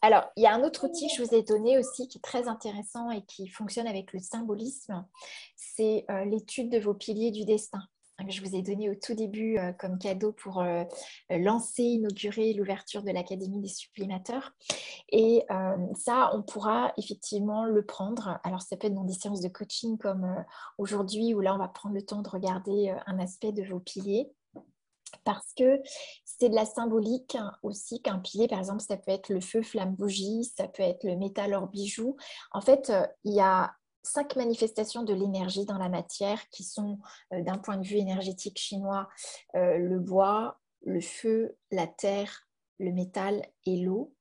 Alors, il y a un autre outil que je vous ai donné aussi qui est très intéressant et qui fonctionne avec le symbolisme, c'est l'étude de vos piliers du destin, que je vous ai donné au tout début comme cadeau pour lancer, inaugurer l'ouverture de l'Académie des sublimateurs. Et ça, on pourra effectivement le prendre. Alors, ça peut être dans des séances de coaching comme aujourd'hui, où là, on va prendre le temps de regarder un aspect de vos piliers. Parce que c'est de la symbolique aussi qu'un pilier, par exemple, ça peut être le feu, flamme, bougie, ça peut être le métal, or, bijou. En fait, il y a 5 manifestations de l'énergie dans la matière qui sont, d'un point de vue énergétique chinois, le bois, le feu, la terre, le métal et l'eau.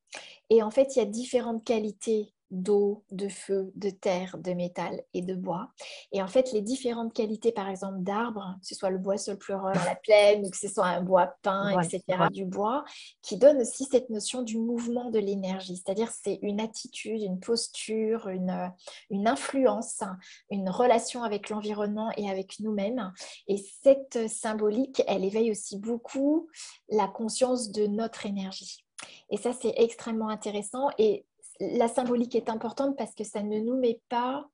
Et en fait, il y a différentes qualités d'eau, de feu, de terre, de métal et de bois. Et en fait, les différentes qualités, par exemple, d'arbres, que ce soit le bois seul pleureur à la plaine ou que ce soit un bois peint, Ouais, etc., du bois, qui donne aussi cette notion du mouvement de l'énergie. C'est-à-dire, c'est une attitude, une posture, une influence, une relation avec l'environnement et avec nous-mêmes. Et cette symbolique, elle éveille aussi beaucoup la conscience de notre énergie. Et ça, c'est extrêmement intéressant. Et la symbolique est importante parce que ça ne nous met pas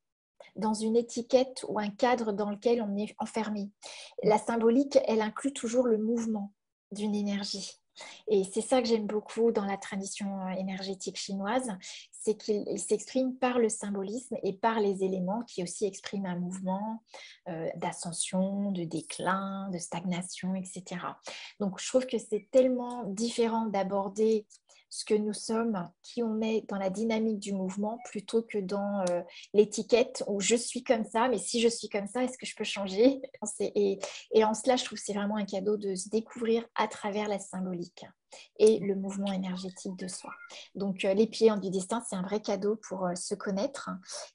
dans une étiquette ou un cadre dans lequel on est enfermé. La symbolique, elle inclut toujours le mouvement d'une énergie. Et c'est ça que j'aime beaucoup dans la tradition énergétique chinoise, c'est qu'il s'exprime par le symbolisme et par les éléments qui aussi expriment un mouvement d'ascension, de déclin, de stagnation, etc. Donc je trouve que c'est tellement différent d'aborder ce que nous sommes, qui on est dans la dynamique du mouvement, plutôt que dans l'étiquette où je suis comme ça, mais si je suis comme ça, est-ce que je peux changer? Et en cela, je trouve que c'est vraiment un cadeau de se découvrir à travers la symbolique et le mouvement énergétique de soi. Donc, les piliers du destin, c'est un vrai cadeau pour se connaître.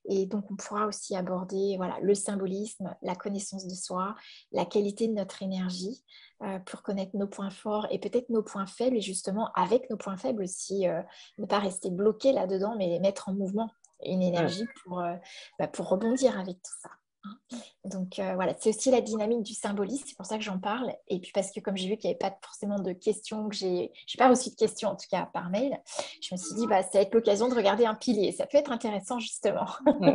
Et donc, on pourra aussi aborder voilà, le symbolisme, la connaissance de soi, la qualité de notre énergie pour connaître nos points forts et peut-être nos points faibles. Et justement, avec nos points faibles aussi, ne pas rester bloqué là-dedans, mais les mettre en mouvement, une ouais. énergie pour rebondir avec tout ça. Donc voilà, c'est aussi la dynamique du symbolisme, c'est pour ça que j'en parle. Et puis parce que comme j'ai vu qu'il n'y avait pas forcément de questions, que j'ai pas reçu de questions en tout cas par mail, je me suis dit, bah, ça va être l'occasion de regarder un pilier. Ça peut être intéressant justement. Ouais.